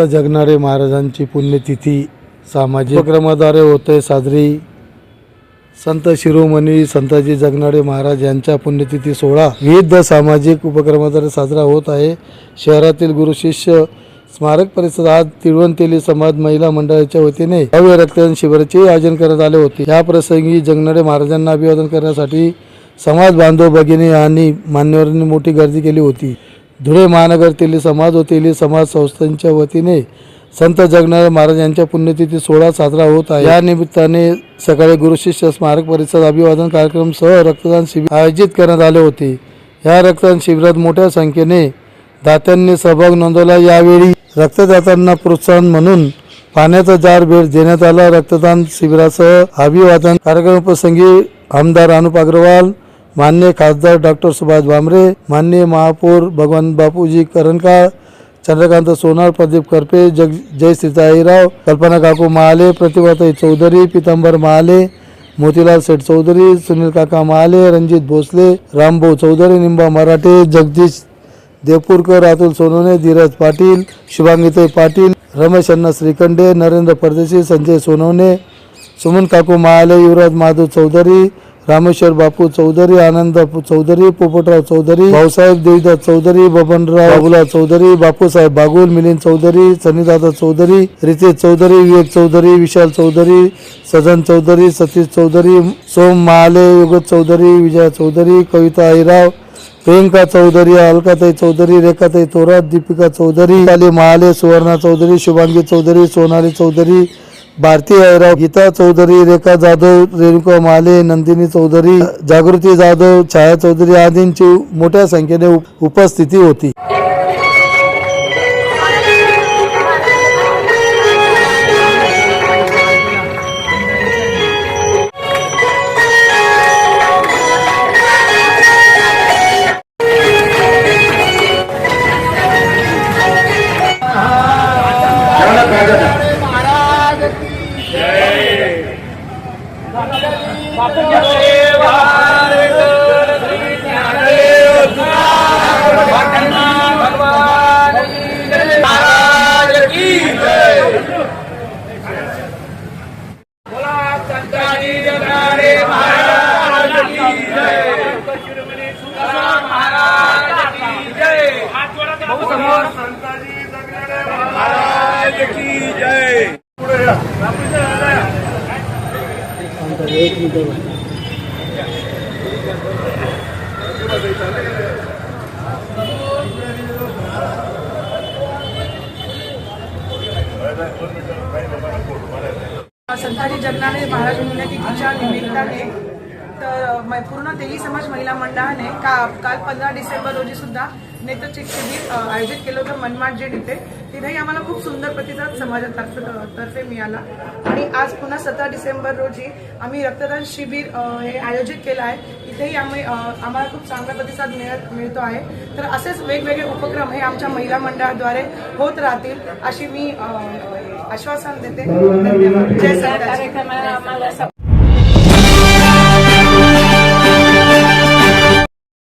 जगनाडे महाराजांची पुण्यतिथी सामाजिक उपक्रमाद्वारे होते साजरी। संत शिरोमणी संताजी जगनाडे महाराज यांच्या पुण्यतिथी सोहळा विविध सामाजिक उपक्रमाद्वारे साजरा होत आहे। शहरातील गुरु शिष्य स्मारक परिसर आज तिळवंतेली समाज महिला मंडळाच्या वतीने भव्य रक्तदान शिबिराचे आयोजन करण्यात आले होते। या प्रसंगी जगनाडे महाराजांना अभिवादन करण्यासाठी समाज बांधव भगिनी आणि मान्यवरांनी मोठी गर्दी केली होती। धुळे महानगर तेली समाज व तेली समाज संस्थांच्या वतीने संत जगनाडे महाराज यांच्या पुण्यतिथी सोहळा साजरा होत आहे। या निमित्ताने सकाळी गुरु शिष्य स्मारक परिसर अभिवादन कार्यक्रम सह रक्तदान शिबिर आयोजित करण्यात आले होते। या रक्तदान शिबिरात मोठ्या संख्येने दात्यांनी सहभाग नोंदवला। यावेळी रक्तदात्यांना प्रोत्साहन म्हणून पाण्याचा जार भेट देण्यात आला। रक्तदान शिबिरासह अभिवादन कार्यक्रम प्रसंगी आमदार अनुप अग्रवाल, माननीय खासदार डॉक्टर सुभाष भामरे, माननीय महापौर भगवान बापूजी करणकार, चंद्रकांत सोनार, प्रदीप करपे, जय सीताईराव, कल्पना काकू महाले, प्रतिभाताई चौधरी, पीतांबर महाले, मोतीलाल सेठ चौधरी, सुनील काका महाले, रणजित भोसले, रामभाऊ चौधरी, निंबा मराठे, जगदीश देवपूरकर, अतुल सोनवणे, धीरज पाटील, शुभांगीताई पाटील, रमेश अण्णा श्रीखंडे, नरेंद्र परदेशी, संजय सोनवणे, सुमन काकू महाले, युवराज माधव चौधरी, रामेश्वर बापू चौधरी, आनंद चौधरी, पोपटराव चौधरी, भाऊसाहेब देवीदास चौधरी, बबनराव बाबूला चौधरी, बापूसाहेब बागुल, मिलिंद चौधरी, सनीदादा चौधरी, रितेश चौधरी, विवेक चौधरी, विशाल चौधरी, सजन चौधरी, सतीश चौधरी, सोम महाले, युगत चौधरी, विजय चौधरी, कविता अहिराव, प्रियंका चौधरी, अलकाताई चौधरी, रेखाताई थोरात, दीपिका चौधरी, काली महाले, सुवर्णा चौधरी, शुभांगी चौधरी, सोनाली चौधरी, भारती अहिराव, गीता चौधरी, रेखा जाधव, रेणुका महाले, नंदिनी चौधरी, जागृती जाधव, छाया चौधरी आदींची मोठ्या संख्येने उपस्थिती होती। संताजी जगनाडे महाराज पुण्यतिथीच्या निमित्ताने तर पूर्ण तेली समाज महिला मंडळाने काल 15 डिसेंबर रोजी सुद्धा नेत्रचेक शिबिर आयोजित केलं होतं मनमाड जेट इथे। तिथेही आम्हाला खूप सुंदर प्रतिसाद समाजातर्फे मिळाला आणि आज पुन्हा 17 डिसेंबर रोजी आम्ही रक्तदान शिबिर हे आयोजित केलं आहे। इथेही आम्हाला खूप चांगला प्रतिसाद मिळतो आहे। तर असेच वेगवेगळे उपक्रम हे आमच्या महिला मंडळाद्वारे होत राहतील अशी मी आश्वासन देते। धन्यवाद। जय संताजी।